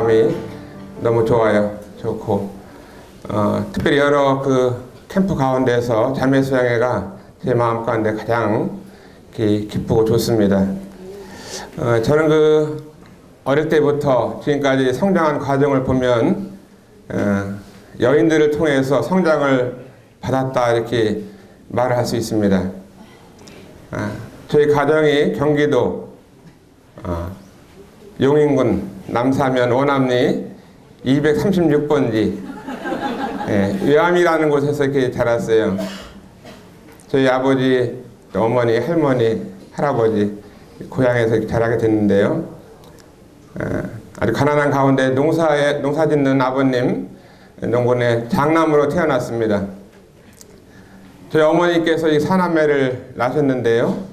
마음이 너무 좋아요. 좋고 특별히 여러 그 캠프 가운데서 자매 수양회가 제 마음 가운데 가장 기쁘고 좋습니다. 저는 그 어릴 때부터 지금까지 성장한 과정을 보면 여인들을 통해서 성장을 받았다 이렇게 말을 할 수 있습니다. 저희 가정이 경기도 용인군 남사면 원암리 236번지 외암이라는 곳에서 이렇게 자랐어요. 저희 아버지, 어머니, 할머니, 할아버지 고향에서 이렇게 자라게 됐는데요. 아주 가난한 가운데 농사 짓는 아버님 농군의 장남으로 태어났습니다. 저희 어머니께서 이 사남매를 낳으셨는데요.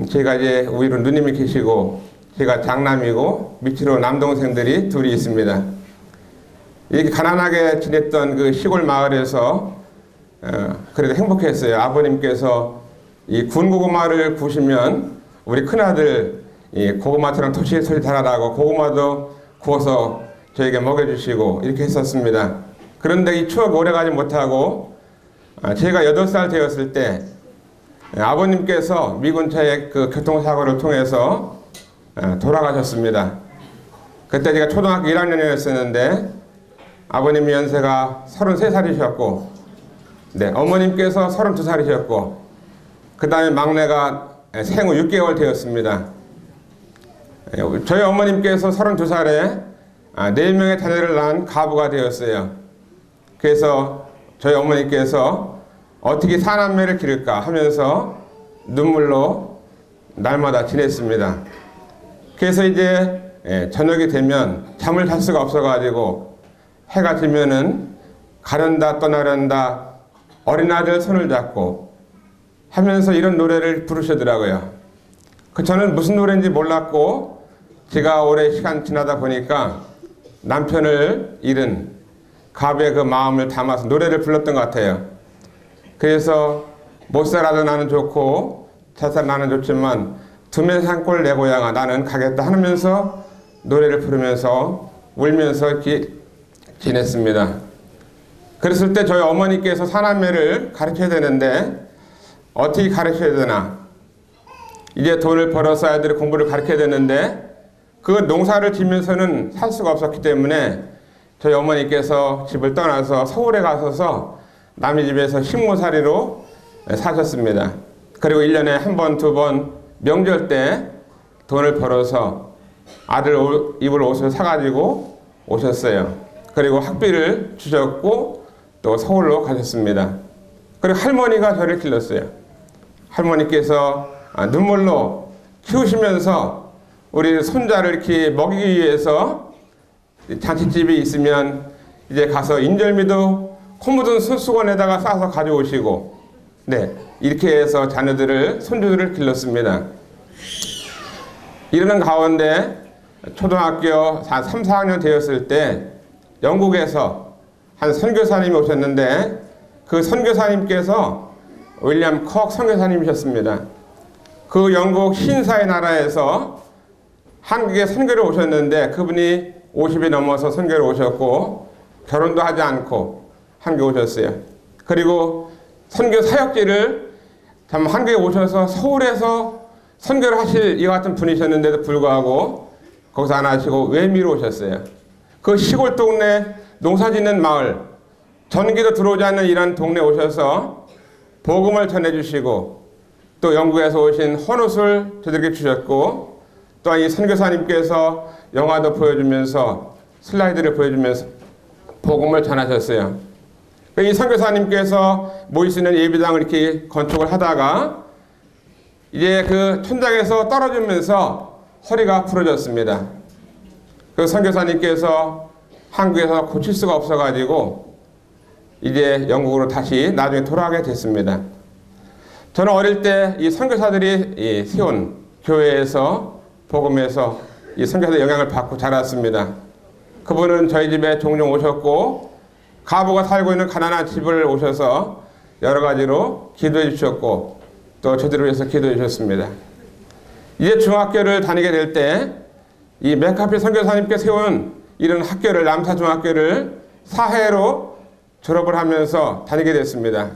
제가 이제 위로 누님이 계시고 제가 장남이고 밑으로 남동생들이 둘이 있습니다. 이렇게 가난하게 지냈던 그 시골 마을에서 그래도 행복했어요. 아버님께서 이 군고구마를 구우시면 우리 큰아들 이 고구마처럼 토실토실 자라라고 고구마도 구워서 저에게 먹여주시고 이렇게 했었습니다. 그런데 이 추억 오래가지 못하고 제가 8살 되었을 때 아버님께서 미군차의 그 교통사고를 통해서 돌아가셨습니다. 그때 제가 초등학교 1학년이었었는데 아버님 연세가 33살이셨고 어머님께서 32살이셨고 그 다음에 막내가 생후 6개월 되었습니다. 저희 어머님께서 32살에 4명의 자녀를 낳은 가부가 되었어요. 그래서 저희 어머니께서 어떻게 사남매를 기를까 하면서 눈물로 날마다 지냈습니다. 그래서 이제 저녁이 되면 잠을 잘 수가 없어가지고 해가 지면은 가련다 떠나련다 어린아들 손을 잡고 하면서 이런 노래를 부르시더라고요. 저는 무슨 노래인지 몰랐고 제가 오래 시간 지나다 보니까 남편을 잃은 가부의 그 마음을 담아서 노래를 불렀던 것 같아요. 그래서 못 살아도 나는 좋고 잘 살아 나는 좋지만 두면 산골 내 고향아 나는 가겠다 하면서 노래를 부르면서 울면서 이렇게 지냈습니다. 그랬을 때 저희 어머니께서 사남매를 가르쳐야 되는데 어떻게 가르쳐야 되나, 이제 돈을 벌어서 아이들이 공부를 가르쳐야 되는데 그 농사를 지면서는 살 수가 없었기 때문에 저희 어머니께서 집을 떠나서 서울에 가셔서 남의 집에서 식모살이로 사셨습니다. 그리고 1년에 한 번, 두 번 명절 때 돈을 벌어서 아들 입을 옷을 사가지고 오셨어요. 그리고 학비를 주셨고 또 서울로 가셨습니다. 그리고 할머니가 저를 길렀어요. 할머니께서 눈물로 키우시면서 우리 손자를 이렇게 먹이기 위해서 잔치집이 있으면 이제 가서 인절미도 코 묻은 수건에다가 싸서 가져오시고 이렇게 해서 자녀들을 손주들을 길렀습니다. 이러는 가운데 초등학교 3, 4학년 되었을 때 영국에서 한 선교사님이 오셨는데 그 선교사님께서 윌리엄 콕 선교사님이셨습니다. 그 영국 신사의 나라에서 한국에 선교를 오셨는데 그분이 50이 넘어서 선교를 오셨고 결혼도 하지 않고 한국에 오셨어요. 그리고 선교 사역지를 참 한국에 오셔서 서울에서 선교를 하실 이 같은 분이셨는데도 불구하고 거기서 안 하시고 외미로 오셨어요. 그 시골 동네 농사짓는 마을, 전기도 들어오지 않는 이런 동네에 오셔서 복음을 전해주시고 또 영국에서 오신 헌옷을 저들에게 주셨고 또한 이 선교사님께서 영화도 보여주면서 슬라이드를 보여주면서 복음을 전하셨어요. 이 선교사님께서 모이시는 예배당을 이렇게 건축을 하다가 이제 그 천장에서 떨어지면서 허리가 부러졌습니다. 그 선교사님께서 한국에서 고칠 수가 없어가지고 이제 영국으로 다시 나중에 돌아가게 됐습니다. 저는 어릴 때 이 선교사들이 세운 교회에서 복음에서 이 선교사들 영향을 받고 자랐습니다. 그분은 저희 집에 종종 오셨고 가부가 살고 있는 가난한 집을 오셔서 여러 가지로 기도해 주셨고 또 저들을 위해서 기도해 주셨습니다. 이제 중학교를 다니게 될 때 이 맥카피 선교사님께 세운 이런 학교를, 남사중학교를 사회로 졸업을 하면서 다니게 됐습니다.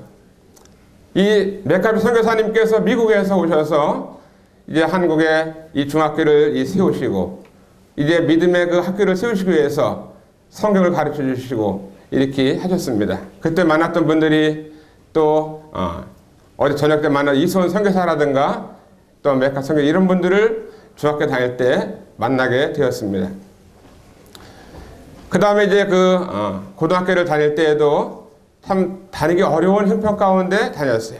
이 맥가비 선교사님께서 미국에서 오셔서 이제 한국에 이 중학교를 세우시고 이제 믿음의 그 학교를 세우시기 위해서 성경을 가르쳐 주시고 이렇게 하셨습니다. 그때 만났던 분들이 또 어제 저녁 때 만난 이소은 선교사라든가 또 맥가 선교 이런 분들을 중학교 다닐 때 만나게 되었습니다. 그 다음에 이제 고등학교를 다닐 때에도 참 다니기 어려운 형편 가운데 다녔어요.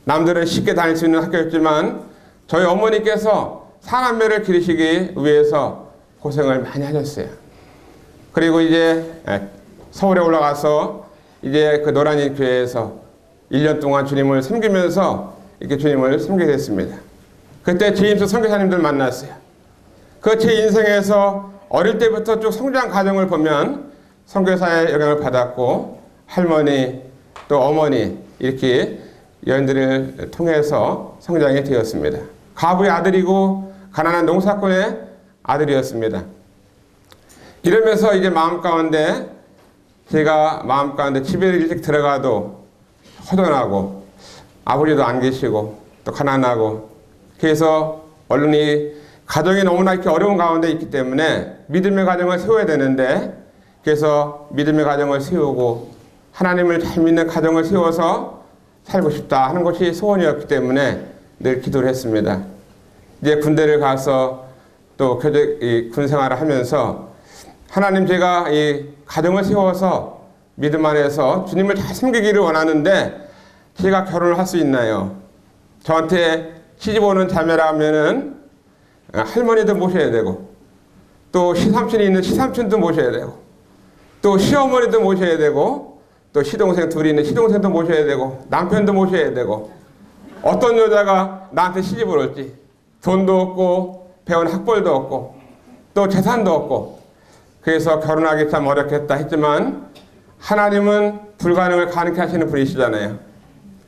남들은 쉽게 다닐 수 있는 학교였지만 저희 어머니께서 사남매를 기르시기 위해서 고생을 많이 하셨어요. 그리고 이제 서울에 올라가서 이제 그 노란인 교회에서 1년 동안 주님을 섬기면서 이렇게 주님을 섬기게 됐습니다. 그때 제임스 선교사님들 만났어요. 그 제 인생에서 어릴 때부터 쭉 성장 과정을 보면 선교사의 영향을 받았고 할머니 또 어머니 이렇게 여인들을 통해서 성장이 되었습니다. 가부의 아들이고 가난한 농사꾼의 아들이었습니다. 이러면서 이제 제가 마음 가운데 집에 일찍 들어가도 허전하고 아버지도 안 계시고 또 가난하고 그래서 얼른 가정이 너무나 이렇게 어려운 가운데 있기 때문에 믿음의 가정을 세워야 되는데 그래서 믿음의 가정을 세우고 하나님을 잘 믿는 가정을 세워서 살고 싶다 하는 것이 소원이었기 때문에 늘 기도를 했습니다. 이제 군대를 가서 또 군 생활을 하면서 하나님 제가 이 가정을 세워서 믿음 안에서 주님을 잘 섬기기를 원하는데 제가 결혼을 할 수 있나요? 저한테 시집 오는 자매라면은 할머니도 모셔야 되고 또 시삼촌이 있는 시삼촌도 모셔야 되고 또 시어머니도 모셔야 되고 또 시동생 둘이 있는 시동생도 모셔야 되고 남편도 모셔야 되고 어떤 여자가 나한테 시집을 올지 돈도 없고 배운 학벌도 없고 또 재산도 없고 그래서 결혼하기 참 어렵겠다 했지만 하나님은 불가능을 가능케 하시는 분이시잖아요.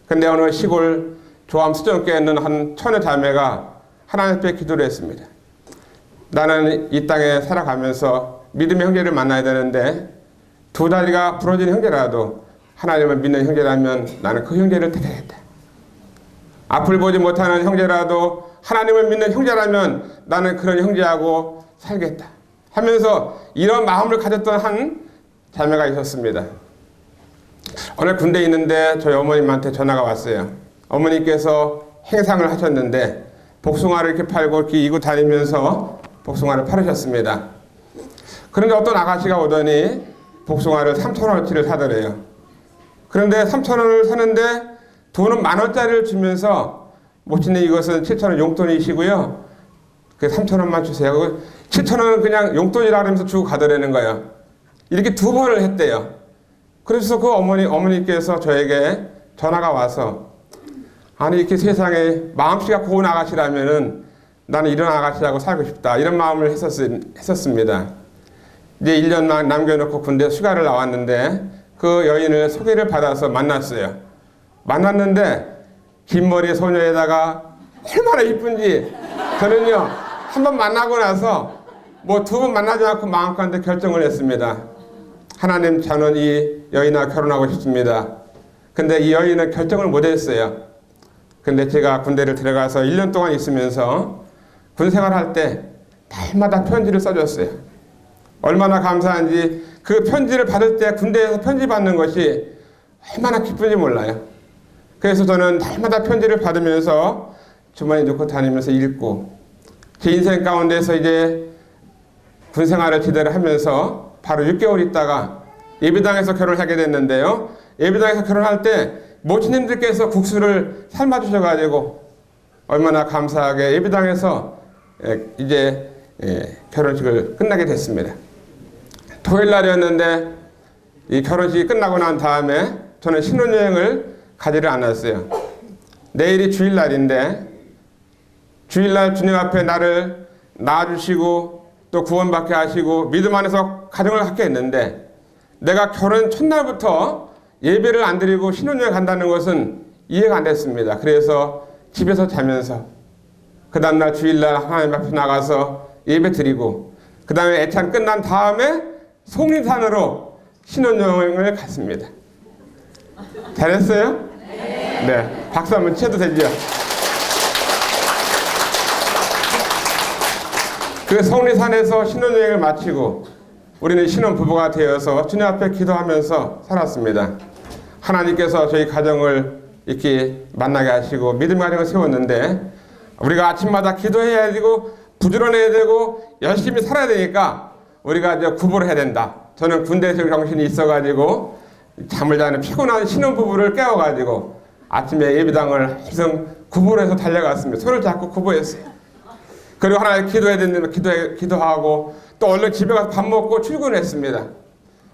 근데 어느 시골 조암 수정교에 있는 한 처녀 자매가 하나님 앞에 기도를 했습니다. 나는 이 땅에 살아가면서 믿음의 형제를 만나야 되는데 두 다리가 부러진 형제라도 하나님을 믿는 형제라면 나는 그 형제를 택하겠다. 앞을 보지 못하는 형제라도 하나님을 믿는 형제라면 나는 그런 형제하고 살겠다 하면서 이런 마음을 가졌던 한 자매가 있었습니다. 오늘 군대에 있는데 저희 어머님한테 전화가 왔어요. 어머니께서 행상을 하셨는데 복숭아를 이렇게 팔고 이렇게 이고 다니면서 복숭아를 팔으셨습니다. 그런데 어떤 아가씨가 오더니 복숭아를 3,000원어치를 사더래요. 그런데 3,000원을 사는데 돈은 10,000원짜리를 주면서 모친님 이것은 7,000원 용돈이시고요. 그 3,000원만 주세요. 7,000원은 그냥 용돈이라 그러면서 주고 가더라는 거예요. 이렇게 2번을 했대요. 그래서 그 어머니께서 저에게 전화가 와서 아니 이렇게 세상에 마음씨가 고운 아가씨라면은 나는 이런 아가씨하고 살고 싶다 이런 마음을 했었습니다. 이제 1년 남겨놓고 군대 휴가를 나왔는데 그 여인을 소개를 받아서 만났어요. 만났는데 긴 머리 소녀에다가 얼마나 이쁜지 저는요 한 번 만나고 나서 뭐 2번 만나지 않고 마음가운데 결정을 했습니다. 하나님 저는 이 여인과 결혼하고 싶습니다. 근데 이 여인은 결정을 못했어요. 근데 제가 군대를 들어가서 1년 동안 있으면서 군 생활할 때 날마다 편지를 써줬어요. 얼마나 감사한지 그 편지를 받을 때 군대에서 편지 받는 것이 얼마나 기쁜지 몰라요. 그래서 저는 날마다 편지를 받으면서 주머니 넣고 다니면서 읽고 제 인생 가운데서 이제 군 생활을 제대로 하면서 바로 6개월 있다가 예배당에서 결혼을 하게 됐는데요. 예배당에서 결혼할 때 모친님들께서 국수를 삶아주셔가지고 얼마나 감사하게 예배당에서 이제 결혼식을 끝나게 됐습니다. 토요일 날이었는데 이 결혼식이 끝나고 난 다음에 저는 신혼여행을 가지를 않았어요. 내일이 주일날인데 주일날 주님 앞에 나를 낳아주시고 또 구원받게 하시고 믿음 안에서 가정을 갖게 했는데 내가 결혼 첫날부터 예배를 안 드리고 신혼여행 간다는 것은 이해가 안 됐습니다. 그래서 집에서 자면서 그 다음날 주일날 하나님 앞에 나가서 예배 드리고 그 다음에 애찬 끝난 다음에 속리산으로 신혼여행을 갔습니다. 잘했어요? 네. 박수 한번 쳐도 되죠? 그 속리산에서 신혼여행을 마치고 우리는 신혼부부가 되어서 주님 앞에 기도하면서 살았습니다. 하나님께서 저희 가정을 이렇게 만나게 하시고 믿음 가정을 세웠는데 우리가 아침마다 기도해야 되고 부지런해야 되고 열심히 살아야 되니까 우리가 이제 구보를 해야 된다. 저는 군대에서 정신이 있어가지고 잠을 자는 피곤한 신혼부부를 깨워가지고 아침에 예배당을 항상 구보를 해서 달려갔습니다. 손을 잡고 구보했어요. 그리고 하나님 기도해야 되는데 기도하고 또 얼른 집에 가서 밥 먹고 출근했습니다.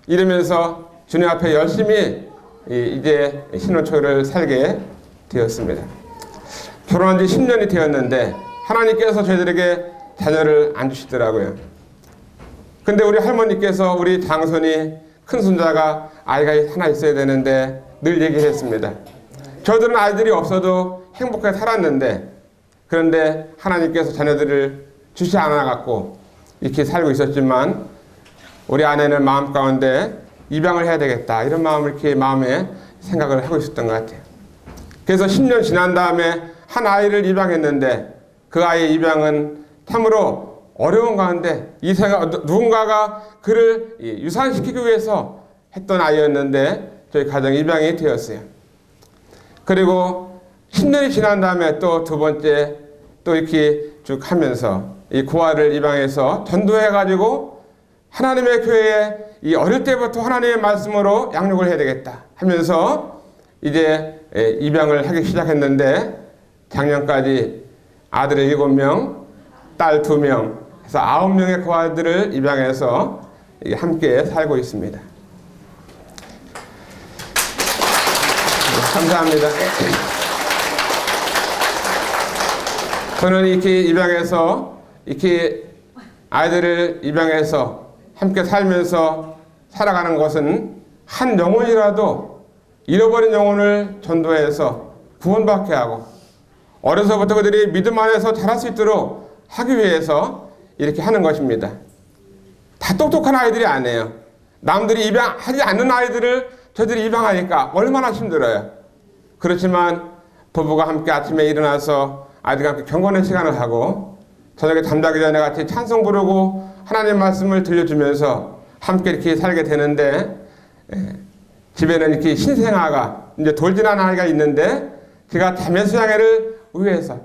이러면서 주님 앞에 열심히 이제 신혼초를 살게 되었습니다. 결혼한 지 10년이 되었는데 하나님께서 저희들에게 자녀를 안 주시더라고요. 근데 우리 할머니께서 우리 장손이 큰 손자가 아이가 하나 있어야 되는데 늘 얘기했습니다. 저들은 아이들이 없어도 행복하게 살았는데 그런데 하나님께서 자녀들을 주시 않아갖고 이렇게 살고 있었지만 우리 아내는 마음 가운데 입양을 해야 되겠다 이런 마음을 이렇게 마음에 생각을 하고 있었던 것 같아요. 그래서 10년 지난 다음에 한 아이를 입양했는데 그 아이의 입양은 참으로 어려운 가운데 누군가가 그를 유산시키기 위해서 했던 아이였는데 저희 가정 입양이 되었어요. 그리고 10년이 지난 다음에 또 두 번째 또 이렇게 쭉 하면서 이 고아를 입양해서 전도해가지고 하나님의 교회에 이 어릴 때부터 하나님의 말씀으로 양육을 해야 되겠다 하면서 이제 입양을 하기 시작했는데 작년까지 아들 7명, 딸 2명 해서 9명의 고아들을 입양해서 함께 살고 있습니다. 감사합니다. 저는 이렇게 입양해서 이렇게 아이들을 입양해서 함께 살면서 살아가는 것은 한 영혼이라도 잃어버린 영혼을 전도해서 구원받게 하고 어려서부터 그들이 믿음 안에서 자랄 수 있도록 하기 위해서 이렇게 하는 것입니다. 다 똑똑한 아이들이 아니에요. 남들이 입양하지 않는 아이들을 저들이 입양하니까 얼마나 힘들어요. 그렇지만 부부가 함께 아침에 일어나서 아이들과 함께 경건의 시간을 하고 저녁에 잠자기 전에 같이 찬송 부르고 하나님 말씀을 들려주면서 함께 이렇게 살게 되는데 집에는 이렇게 신생아가 이제 돌진한 아이가 있는데 제가 자매 수양회를 위해서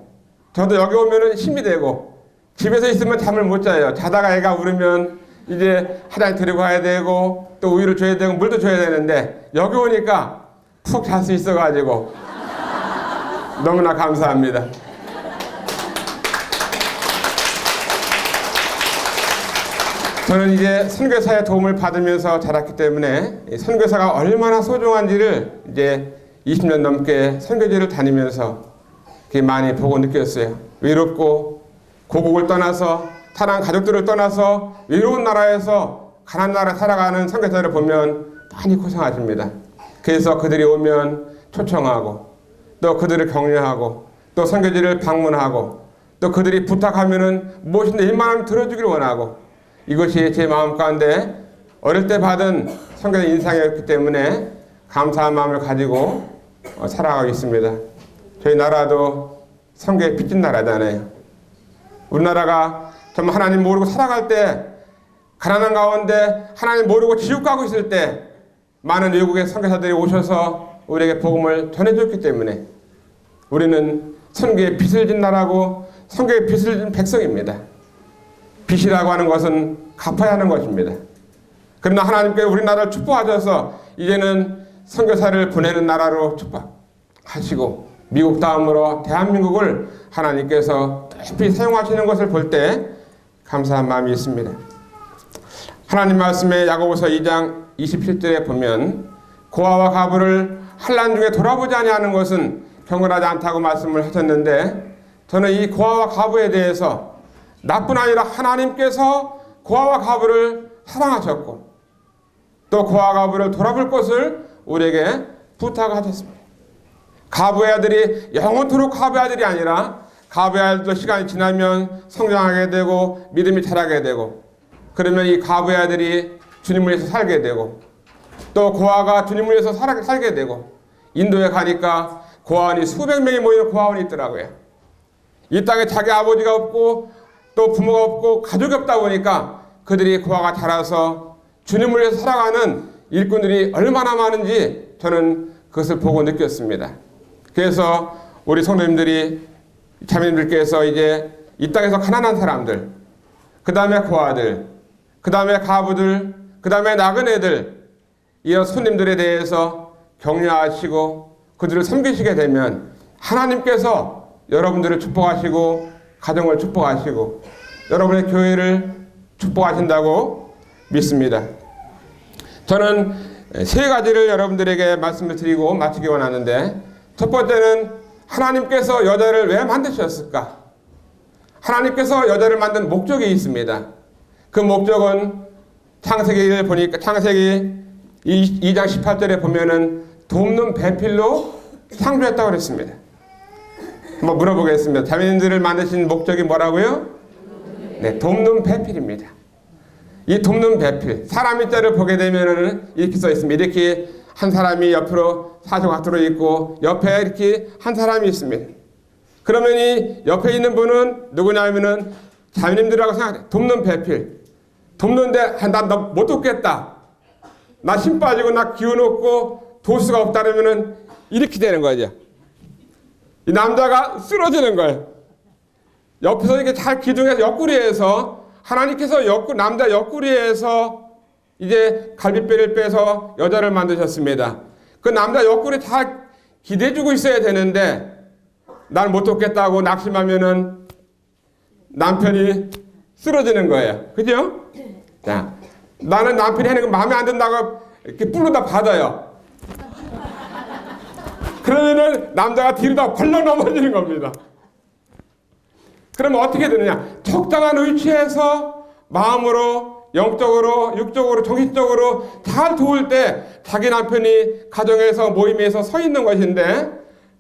저도 여기 오면은 힘이 되고 집에서 있으면 잠을 못 자요. 자다가 애가 울으면 이제 화장실 데리고 가야 되고 또 우유를 줘야 되고 물도 줘야 되는데 여기 오니까 푹 잘 수 있어가지고 너무나 감사합니다. 저는 이제 선교사의 도움을 받으면서 자랐기 때문에 선교사가 얼마나 소중한지를 이제 20년 넘게 선교지를 다니면서 많이 보고 느꼈어요. 외롭고 고국을 떠나서 사랑하는 가족들을 떠나서 외로운 나라에서 가난한 나라에 살아가는 선교사를 보면 많이 고생하십니다. 그래서 그들이 오면 초청하고 또 그들을 격려하고 또 선교지를 방문하고 또 그들이 부탁하면은 무엇인데 일만하면 들어주기를 원하고 이것이 제 마음 가운데 어릴 때 받은 선교의 인상이었기 때문에 감사한 마음을 가지고 살아가고 있습니다. 저희 나라도 선교에 빚진 나라잖아요. 우리나라가 정말 하나님 모르고 살아갈 때 가난한 가운데 하나님 모르고 지옥 가고 있을 때 많은 외국의 선교사들이 오셔서 우리에게 복음을 전해줬기 때문에 우리는 선교에 빚을 진 나라고 선교에 빚을 진 백성입니다. 빚이라고 하는 것은 갚아야 하는 것입니다. 그러나 하나님께 우리나라를 축복하셔서 이제는 선교사를 보내는 나라로 축복하시고 미국 다음으로 대한민국을 하나님께서 깊이 사용하시는 것을 볼 때 감사한 마음이 있습니다. 하나님 말씀에 야고보서 2장 27절에 보면 고아와 과부를 환난 중에 돌아보지 아니하는 것은 경건하지 않다고 말씀을 하셨는데 저는 이 고아와 과부에 대해서 나뿐 아니라 하나님께서 고아와 과부를 사랑하셨고 또 고아와 과부를 돌아볼 것을 우리에게 부탁하셨습니다. 과부의 아들이 영원토록 과부의 아들이 아니라 과부의 아들도 시간이 지나면 성장하게 되고 믿음이 자라게 되고 그러면 이 과부의 아들이 주님을 위해서 살게 되고, 또 고아가 주님을 위해서 살게 되고, 인도에 가니까 고아원이 수백 명이 모이는 고아원이 있더라고요. 이 땅에 자기 아버지가 없고 또 부모가 없고 가족이 없다 보니까 그들이 고아가 자라서 주님을 위해서 살아가는 일꾼들이 얼마나 많은지 저는 그것을 보고 느꼈습니다. 그래서 우리 성도님들이, 자매님들께서 이제 이 땅에서 가난한 사람들, 그 다음에 고아들, 그 다음에 가부들, 그 다음에 나그네들, 이런 손님들에 대해서 격려하시고 그들을 섬기시게 되면 하나님께서 여러분들을 축복하시고 가정을 축복하시고 여러분의 교회를 축복하신다고 믿습니다. 저는 세 가지를 여러분들에게 말씀을 드리고 마치기 원하는데, 첫 번째는 하나님께서 여자를 왜 만드셨을까? 하나님께서 여자를 만든 목적이 있습니다. 그 목적은 창세기를 보니까, 창세기 2장 18절에 보면은 돕는 배필로 창조했다고 그랬습니다. 한번 물어보겠습니다. 자매님들을 만드신 목적이 뭐라고요? 네, 돕는 배필입니다. 이 돕는 배필, 사람 일자를 보게 되면은 이렇게 써 있습니다. 이렇게 한 사람이 옆으로 사조각도로 있고 옆에 이렇게 한 사람이 있습니다. 그러면 이 옆에 있는 분은 누구냐면은 자매님들이라고 생각해요. 돕는 배필. 돕는데 난 너 못 돕겠다. 나 힘 빠지고 나 기운 없고 도울 수가 없다 그러면은 이렇게 되는 거죠. 이 남자가 쓰러지는 거예요. 옆에서 이렇게 잘 기둥해서 옆구리에서 하나님께서 남자 옆구리에서 이제 갈비뼈를 빼서 여자를 만드셨습니다. 그 남자 옆구리 잘 기대주고 있어야 되는데 날 못 돕겠다고 낙심하면은 남편이 쓰러지는 거예요. 그죠? 자, 나는 남편이 하는 거 마음에 안 든다고 이렇게 뿔로다 받아요. 그러면은 남자가 뒤로 다 벌렁 넘어지는 겁니다. 그러면 어떻게 되느냐? 적당한 위치에서 마음으로, 영적으로, 육적으로, 정신적으로 잘 도울 때 자기 남편이 가정에서 모임에서 서 있는 것인데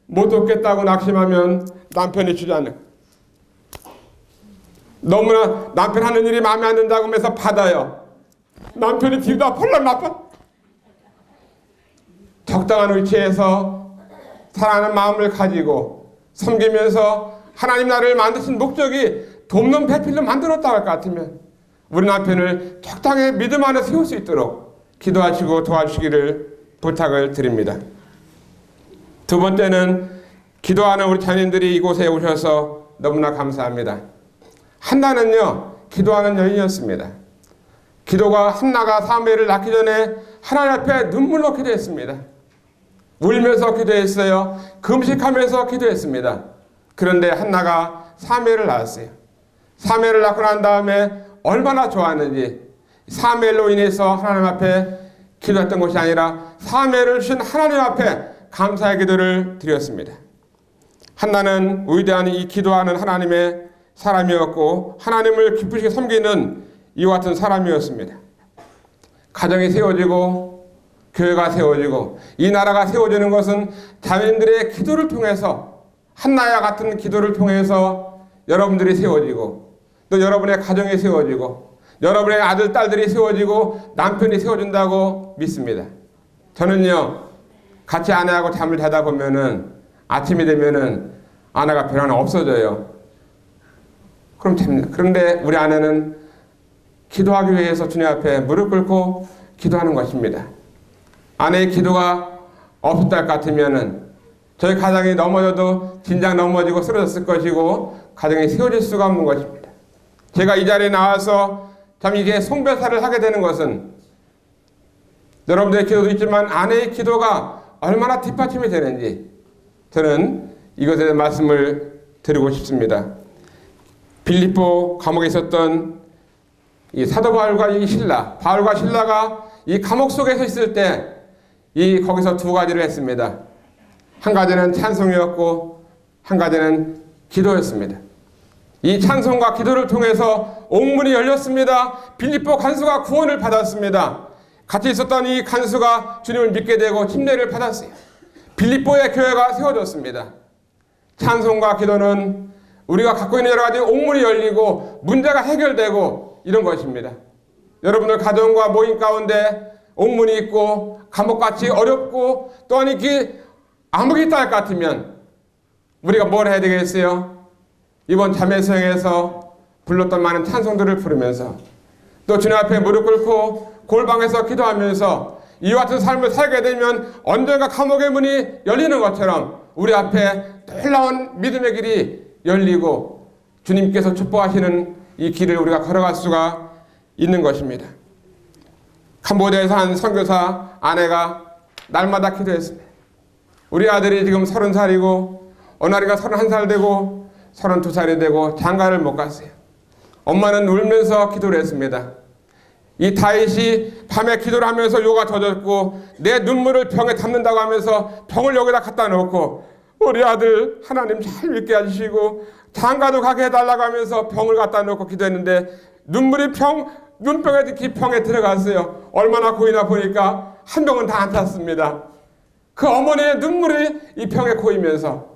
못 돕겠다고 낙심하면 남편이 주저앉는 거예요. 너무나 남편 하는 일이 마음에 안 든다고 하면서 받아요. 남편이 뒤로 다 펄럭 나빠. 적당한 위치에서 사랑하는 마음을 가지고 섬기면서 하나님 나라를 만드신 목적이 돕는 배필로 만들었다고 할 것 같으면 우리 남편을 적당히 믿음 안에 세울 수 있도록 기도하시고 도와주시기를 부탁을 드립니다. 두 번째는 기도하는 우리 자녀님들이 이곳에 오셔서 너무나 감사합니다. 한나는요, 기도하는 여인이었습니다. 기도가 한나가 사무엘을 낳기 전에 하나님 앞에 눈물로 기도했습니다. 울면서 기도했어요. 금식하면서 기도했습니다. 그런데 한나가 사무엘을 낳았어요. 사무엘을 낳고 난 다음에 얼마나 좋았는지, 사무엘로 인해서 하나님 앞에 기도했던 것이 아니라 사무엘을 주신 하나님 앞에 감사의 기도를 드렸습니다. 한나는 위대한 이 기도하는 하나님의 사람이었고 하나님을 기쁘시게 섬기는 이와 같은 사람이었습니다. 가정이 세워지고 교회가 세워지고 이 나라가 세워지는 것은 자매님들의 기도를 통해서, 한나와 같은 기도를 통해서 여러분들이 세워지고 또 여러분의 가정이 세워지고 여러분의 아들, 딸들이 세워지고 남편이 세워진다고 믿습니다. 저는요, 같이 아내하고 잠을 자다 보면은 아침이 되면은 아내가 변화는 없어져요. 그럼 됩니다. 그런데 우리 아내는 기도하기 위해서 주님 앞에 무릎 꿇고 기도하는 것입니다. 아내의 기도가 없었다 같으면은 저희 가정이 넘어져도 진작 넘어지고 쓰러졌을 것이고 가정이 세워질 수가 없는 것입니다. 제가 이 자리에 나와서 참 이게 송별사를 하게 되는 것은 여러분들의 기도도 있지만 아내의 기도가 얼마나 뒷받침이 되는지 저는 이것에 대한 말씀을 드리고 싶습니다. 빌립보 감옥에 있었던 이 사도 바울과 이 신라, 바울과 신라가 이 감옥 속에서 있을 때 거기서 두 가지를 했습니다. 한 가지는 찬송이었고 한 가지는 기도였습니다. 이 찬송과 기도를 통해서 옥문이 열렸습니다. 빌립보 간수가 구원을 받았습니다. 같이 있었던 이 간수가 주님을 믿게 되고 침례를 받았어요. 빌립보의 교회가 세워졌습니다. 찬송과 기도는 우리가 갖고 있는 여러 가지 옥문이 열리고 문제가 해결되고 이런 것입니다. 여러분들 가정과 모임 가운데 옥문이 있고 감옥같이 어렵고 또한 이렇게 아무게 있다 할 것 같으면 우리가 뭘 해야 되겠어요? 이번 자매수행에서 불렀던 많은 찬송들을 부르면서 또 주님 앞에 무릎 꿇고 골방에서 기도하면서 이와 같은 삶을 살게 되면 언젠가 감옥의 문이 열리는 것처럼 우리 앞에 놀라운 믿음의 길이 열리고 주님께서 축복하시는 이 길을 우리가 걸어갈 수가 있는 것입니다. 캄보디아에서 한 선교사 아내가 날마다 기도했습니다. 우리 아들이 지금 30살이고 어나리가 31살 되고 32살이 되고 장가를 못 갔어요. 엄마는 울면서 기도를 했습니다. 이 다윗이 밤에 기도를 하면서 요가 젖었고 내 눈물을 병에 담는다고 하면서 병을 여기다 갖다 놓고 우리 아들 하나님 잘 믿게 해주시고 장가도 가게 해달라고 하면서 병을 갖다 놓고 기도했는데 눈물이 눈병에 기병에 들어갔어요. 얼마나 고이나 보니까 한 병은 다 안 탔습니다. 그 어머니의 눈물이 이 병에 고이면서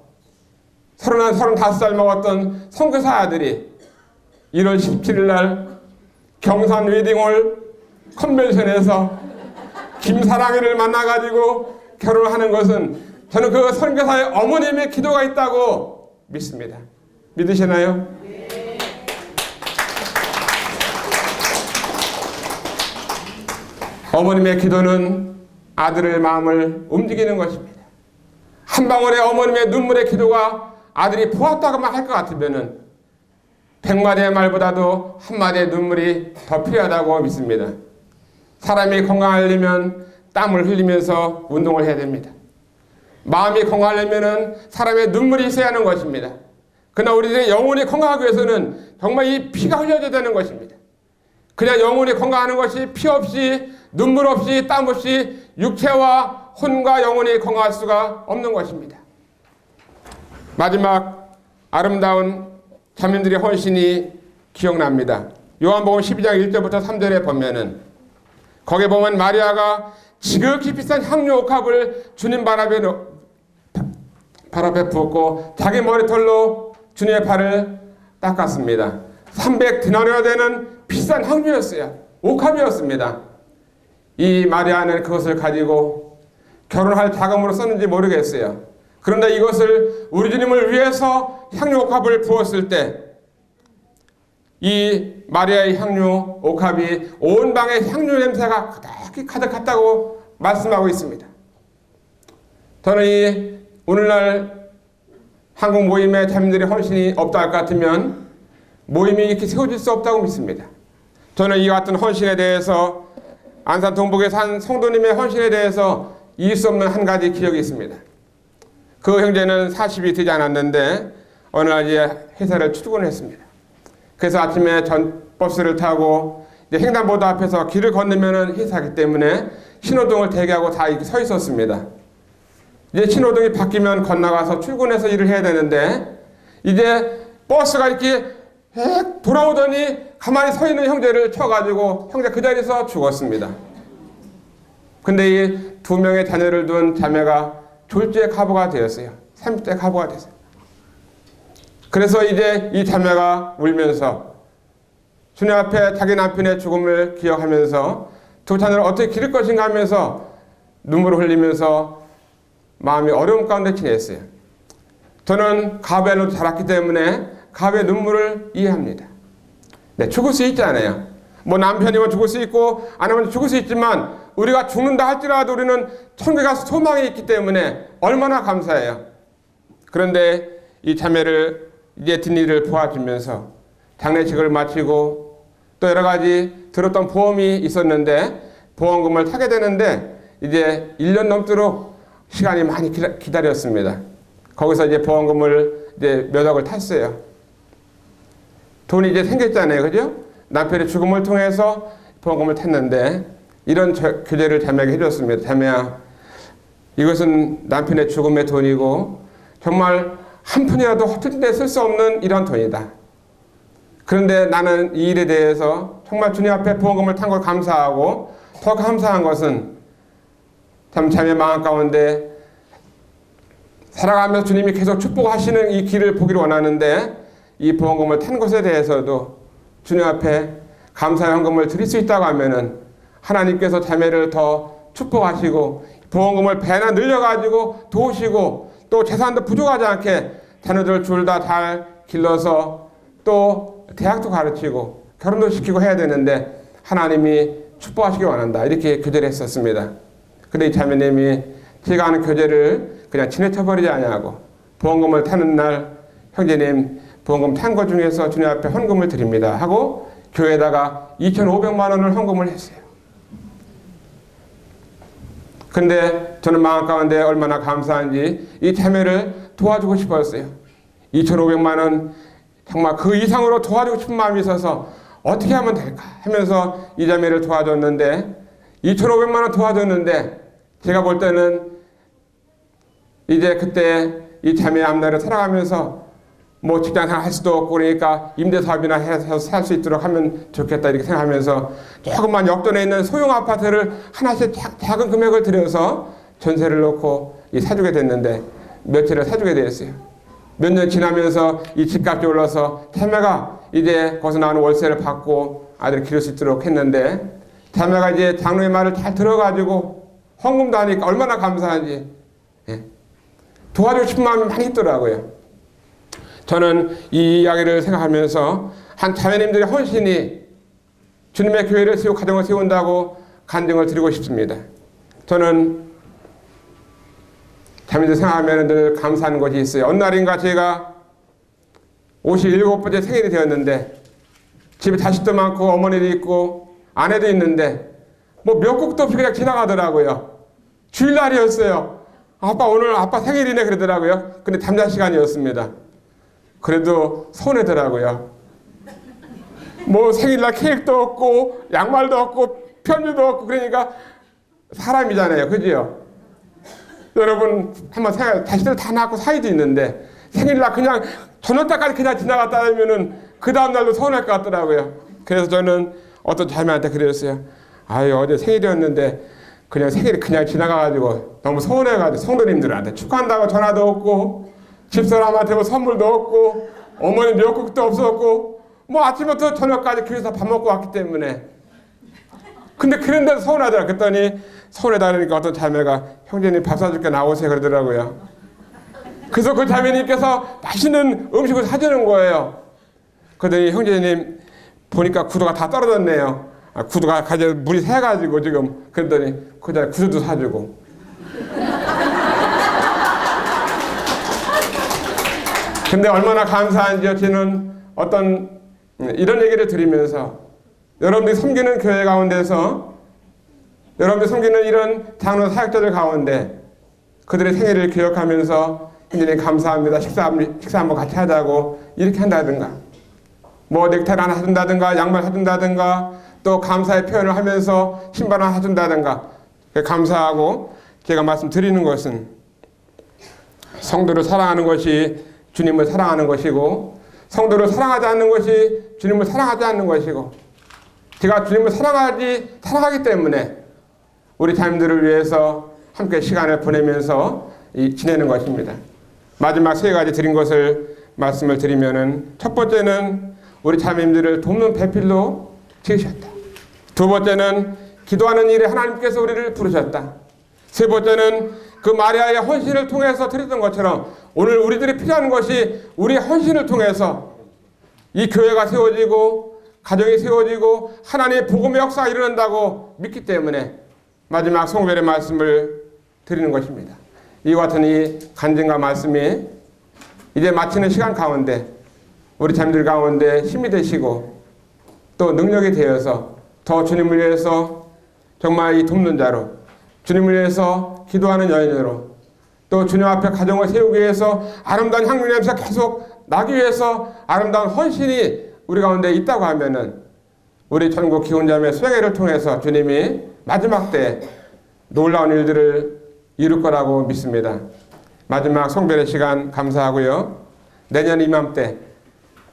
31, 35살 먹었던 선교사 아들이 1월 17일 날 경산 웨딩홀 컨벤션에서 김사랑이를 만나가지고 결혼하는 것은 저는 그 선교사의 어머님의 기도가 있다고 믿습니다. 믿으시나요? 네. 어머님의 기도는 아들의 마음을 움직이는 것입니다. 한 방울의 어머님의 눈물의 기도가 아들이 보았다고만 할 것 같으면은 100마디의 말보다도 한 마디의 눈물이 더 필요하다고 믿습니다. 사람이 건강하려면 땀을 흘리면서 운동을 해야 됩니다. 마음이 건강하려면 사람의 눈물이 있어야 하는 것입니다. 그러나 우리들의 영혼이 건강하기 위해서는 정말 이 피가 흘려져야 되는 것입니다. 그냥 영혼이 건강하는 것이 피 없이 눈물 없이 땀 없이 육체와 혼과 영혼이 건강할 수가 없는 것입니다. 마지막 아름다운 자매들의 헌신이 기억납니다. 요한복음 12장 1절부터 3절에 보면은 거기에 보면 마리아가 지극히 비싼 향료 옥합을 주님 발 앞에 부었고 자기 머리털로 주님의 발을 닦았습니다. 300디나리오 되는 비싼 향료였어요. 옥합이었습니다. 이 마리아는 그것을 가지고 결혼할 자금으로 썼는지 모르겠어요. 그런데 이것을 우리 주님을 위해서 향료 옥합을 부었을 때 이 마리아의 향료 옥합이 온 방에 향료 냄새가 가득했다고 말씀하고 있습니다. 저는 이 오늘날 한국 모임에 자매들의 헌신이 없다 할 것 같으면 모임이 이렇게 세워질 수 없다고 믿습니다. 저는 이 같은 헌신에 대해서 안산 동북에서 한 성도님의 헌신에 대해서 잊을 수 없는 한 가지 기억이 있습니다. 그 형제는 40이 되지 않았는데 어느 날 이제 회사를 출근을 했습니다. 그래서 아침에 전 버스를 타고 이제 횡단보도 앞에서 길을 건너면은 회사이기 때문에 신호등을 대기하고 다 이렇게 서 있었습니다. 이제 신호등이 바뀌면 건너가서 출근해서 일을 해야 되는데 이제 버스가 이렇게 돌아오더니 가만히 서 있는 형제를 쳐가지고 형제 그 자리에서 죽었습니다. 근데 이 2명의 자녀를 둔 자매가 졸지에 가부가 되었어요. 30대 가부가 됐어요. 그래서 이제 이 자매가 울면서 주님 앞에 자기 남편의 죽음을 기억하면서 두 자녀를 어떻게 기를 것인가 하면서 눈물을 흘리면서 마음이 어려움 가운데 지냈어요. 저는 가부에는 자랐기 때문에 가부의 눈물을 이해합니다. 네, 죽을 수 있잖아요. 뭐 남편이면 죽을 수 있고 아니면 죽을 수 있지만 우리가 죽는다 할지라도 우리는 천국에 가서 소망이 있기 때문에 얼마나 감사해요. 그런데 이 자매를 이제 뒷일을 도와주면서 장례식을 마치고 또 여러 가지 들었던 보험이 있었는데 보험금을 타게 되는데 이제 1년 넘도록 시간이 많이 기다렸습니다. 거기서 이제 보험금을 이제 몇 억을 탔어요. 돈이 이제 생겼잖아요. 그죠? 남편의 죽음을 통해서 보험금을 탔는데 이런 교제를 자매에게 해줬습니다. 자매야, 이것은 남편의 죽음의 돈이고 정말 한 푼이라도 허튼 데 쓸 수 없는 이런 돈이다. 그런데 나는 이 일에 대해서 정말 주님 앞에 보험금을 탄 걸 감사하고 더 감사한 것은 참 자매 마음 가운데 살아가면서 주님이 계속 축복하시는 이 길을 보기를 원하는데 이 보험금을 탄 것에 대해서도 주님 앞에 감사 헌금을 드릴 수 있다고 하면은 하나님께서 자매를 더 축복하시고 보험금을 배나 늘려가지고 도우시고 또 재산도 부족하지 않게 자녀들 둘 다 잘 길러서 또 대학도 가르치고 결혼도 시키고 해야 되는데 하나님이 축복하시기 원한다. 이렇게 교제를 했었습니다. 근데 이 자매님이 제가 하는 교제를 그냥 지내쳐버리지 아니하고 보험금을 타는 날 형제님 보험금 탄 것 중에서 주님 앞에 헌금을 드립니다 하고 교회에다가 2,500만 원을 헌금을 했어요. 근데 저는 마음 가운데 얼마나 감사한지 이 자매를 도와주고 싶었어요. 2,500만 원 정말 그 이상으로 도와주고 싶은 마음이 있어서 어떻게 하면 될까 하면서 이 자매를 도와줬는데 2,500만 원 도와줬는데 제가 볼 때는 이제 그때 이 자매의 앞날을 살아가면서 뭐 직장생활 할 수도 없고 그러니까 임대사업이나 해서 살 수 있도록 하면 좋겠다 이렇게 생각하면서 조금만 역전에 있는 소형 아파트를 하나씩 작은 금액을 들여서 전세를 놓고 사주게 됐는데 며칠을 사주게 되었어요. 몇 년 지나면서 이 집값이 올라서 자매가 이제 거기서 나오는 월세를 받고 아들을 기를 수 있도록 했는데 자매가 이제 장로의 말을 잘 들어가지고 헌금도 하니까 얼마나 감사한지 도와주고 싶은 마음이 많이 있더라고요. 저는 이 이야기를 생각하면서 한 자매님들의 헌신이 주님의 교회를 세우고 가정을 세운다고 간증을 드리고 싶습니다. 저는 자매들 생각하면 늘 감사한 것이 있어요. 어느 날인가 제가 57번째 생일이 되었는데 집에 자식도 많고 어머니도 있고 아내도 있는데 뭐 몇 곡도 없이 그냥 지나가더라고요. 주일날이었어요. 아빠 오늘 아빠 생일이네 그러더라고요. 근데 잠잘 시간이었습니다. 그래도 서운하더라고요. 뭐 생일날 케이크도 없고 양말도 없고 편지도 없고 그러니까 사람이잖아요. 그죠? 여러분 한번 생각해. 자식들 다 낳고 사이도 있는데 생일날 그냥 저녁 때까지 그냥 지나갔다 하면은 그 다음날도 서운할 것 같더라고요. 그래서 저는 어떤 자매한테 그랬어요. 아유 어제 생일이었는데 그냥 생일이 그냥 지나가가지고 너무 서운해가지고 성도님들한테 축하한다고 전화도 없고 집사람한테 뭐 선물도 없고 어머니 미역국도 없었고 뭐 아침부터 저녁까지 교회에서 밥 먹고 왔기 때문에 근데 그런데도 서운하더라. 그랬더니 서운하다 그러니까 어떤 자매가 형제님 밥 사줄게 나오세요 그러더라고요. 그래서 그 자매님께서 맛있는 음식을 사주는 거예요. 그러더니 형제님 보니까 구두가 다 떨어졌네요. 구두가 가져 물이 새가지고 지금 그랬더니 그 자매 구두도 사주고 근데 얼마나 감사한지요. 저는 어떤 이런 얘기를 드리면서 여러분들이 섬기는 교회 가운데서 여러분들이 섬기는 이런 장로 사역자들 가운데 그들의 생일을 기억하면서 굉장히 감사합니다. 식사 한번 같이 하자고 이렇게 한다든가 뭐 넥타이 하나 사준다든가 양말 사준다든가 또 감사의 표현을 하면서 신발 하나 사준다든가 감사하고 제가 말씀드리는 것은 성도를 사랑하는 것이 주님을 사랑하는 것이고 성도를 사랑하지 않는 것이 주님을 사랑하지 않는 것이고 제가 주님을 사랑하기 때문에 우리 자녀들을 위해서 함께 시간을 보내면서 지내는 것입니다. 마지막 세 가지 드린 것을 말씀을 드리면은 첫 번째는 우리 자매님들을 돕는 배필로 지으셨다. 두 번째는 기도하는 일에 하나님께서 우리를 부르셨다. 세 번째는 그 마리아의 헌신을 통해서 드렸던 것처럼 오늘 우리들이 필요한 것이 우리의 헌신을 통해서 이 교회가 세워지고 가정이 세워지고 하나님의 복음의 역사가 일어난다고 믿기 때문에 마지막 성별의 말씀을 드리는 것입니다. 이와 같은 이 간증과 말씀이 이제 마치는 시간 가운데 우리 자매들 가운데 힘이 되시고 또 능력이 되어서 더 주님을 위해서 정말 이 돕는 자로 주님을 위해서 기도하는 여인으로 또 주님 앞에 가정을 세우기 위해서 아름다운 향유 냄새가 계속 나기 위해서 아름다운 헌신이 우리 가운데 있다고 하면은 우리 전국 기혼자매 수행회를 통해서 주님이 마지막 때 놀라운 일들을 이룰 거라고 믿습니다. 마지막 성별의 시간 감사하고요. 내년 이맘때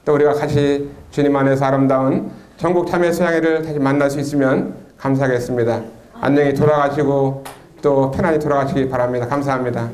또 우리가 같이 주님 안에서 아름다운 전국 참여 수행회를 다시 만날 수 있으면 감사하겠습니다. 안녕히 돌아가시고 또 편안히 돌아가시기 바랍니다. 감사합니다.